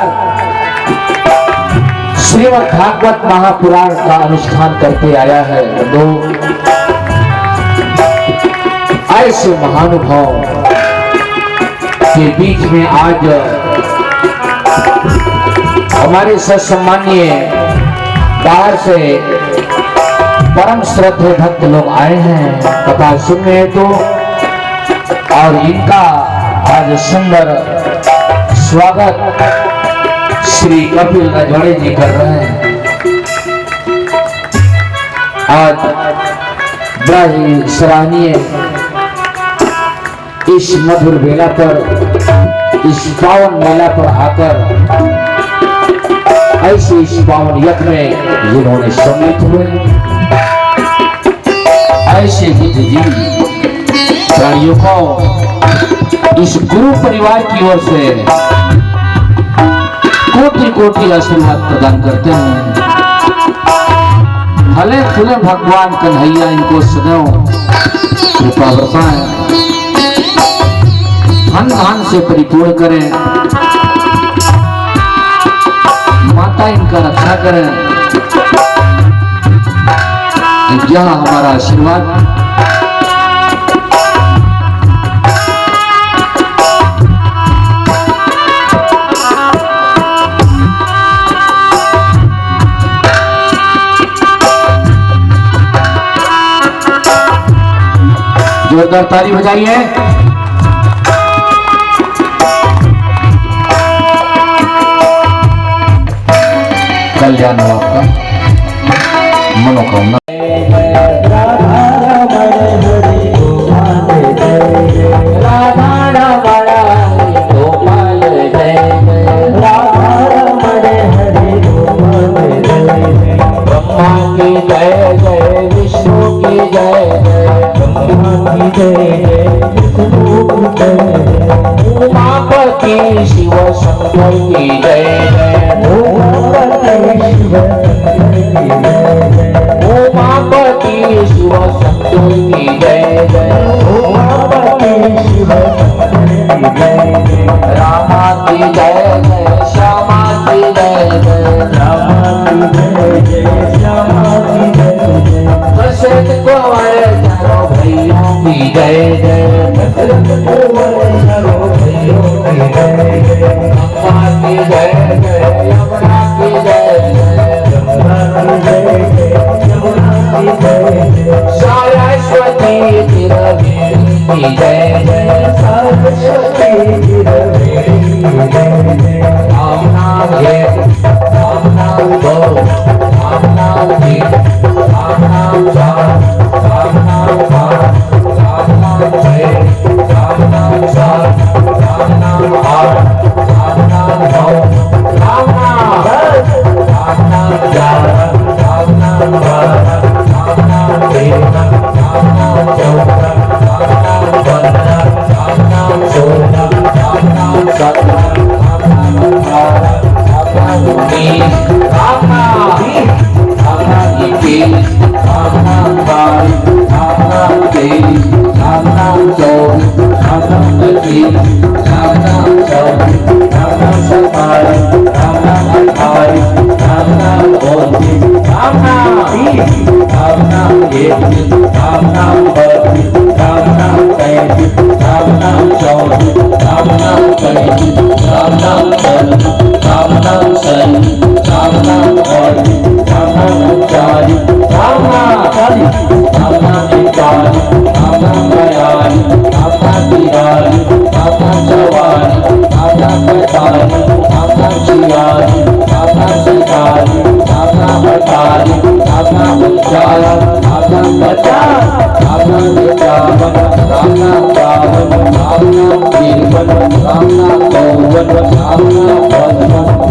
श्रीमद् भागवत महापुराण का अनुष्ठान करते आया है। लोग ऐसे महानुभाव के बीच में आज हमारे सम्मानीय बाहर से परम श्रद्धेय भक्त लोग आए हैं कथा सुनने तो, और इनका आज सुंदर स्वागत श्री कपिल रजवाड़े जी कर रहे हैं। आज बड़ा ही सराहनीय इस मधुर बेला पर, इस पावन मेला पर आकर ऐसे इस पावन यज्ञ में जिन्होंने सम्मिलित हुए, ऐसे बुद्धिजीवी प्राणियों को इस गुरु परिवार की ओर से कोटि कोटि आशीर्वाद प्रदान करते हैं। भले फूले भगवान कन्हैया इनको सदैव कृपा बरसाएं, धन धान से परिपूर्ण करें, माता इनका रक्षा करें। यह हमारा आशीर्वाद। जोरदार ताली बजाइए। कल्याण हो आपका, मनोकामना। जय जय विष्णु की जय जय ब्रह्मा की जय जय विष्णु की जय जय उमापति शिव शंकर की जय जय उमापति शिव शंकर की जय जय उमापति शिव शंकर की जय जय रामा की जय जय श्यामा की जय जय रामा की जय जय श्यामा की जय जय दशरथ कुंवर चारों भाइयों की जय जय दशरथ कुंवर चारों भाइयों की जय जय गंगा की जय जय यमुना की जय जय गंगा की जय जय यमुना की जय जय सरस्वती तिरवेणी की जय जय सरस्वती तिरवेणी की जय जय राम नाम एक राम नाम दो राम नाम तीन राम नाम चार राम नाम पाँच राम नाम छः राम नाम सात राम नाम आठ राम नाम नौ राम नाम दस राम नाम ग्यारह राम नाम बारह राम नाम तेरह राम नाम चौदह राम नाम पंद्रह राम नाम सोलह राम नाम सत्रह राम नाम अठारह राम नाम उन्नीस राम नाम 21 राम नाम 22 राम नाम 23 राम नाम 24 राम नाम 25 राम नाम 26 राम नाम 27 राम नाम 28 राम नाम 29 राम नाम 30 राम नाम 31 राम नाम 32 राम नाम 33 राम नाम 34 राम नाम 35 राम नाम 36 राम नाम 37 राम नाम 38 राम नाम 40 राम नाम 40 राम नाम 41 राम नाम 42 राम नाम 43 राम नाम 44 राम नाम 45 राम नाम 46 राम नाम 47 राम नाम 48 राम नाम 49 राम नाम 50 राम नाम 51 राम नाम 52 राम नाम 53 राम नाम 54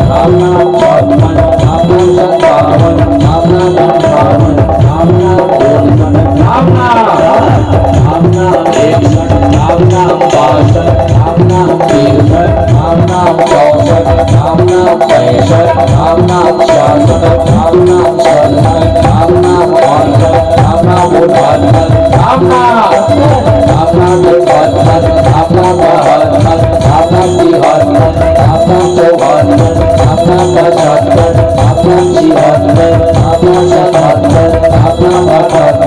राम नाम 55 राम नाम 56 राम नाम 57 राम नाम 58 राम नाम 59 राम नाम 61 राम नाम 62 राम नाम 63 राम नाम 64 राम नाम 65 राम नाम 66 राम नाम 67 राम नाम 68 राम नाम 69 राम नाम 70 राम नाम 71 राम नाम 72 राम नाम 73 राम नाम 74 राम नाम 75 राम नाम 76 राम नाम 77 राम नाम 78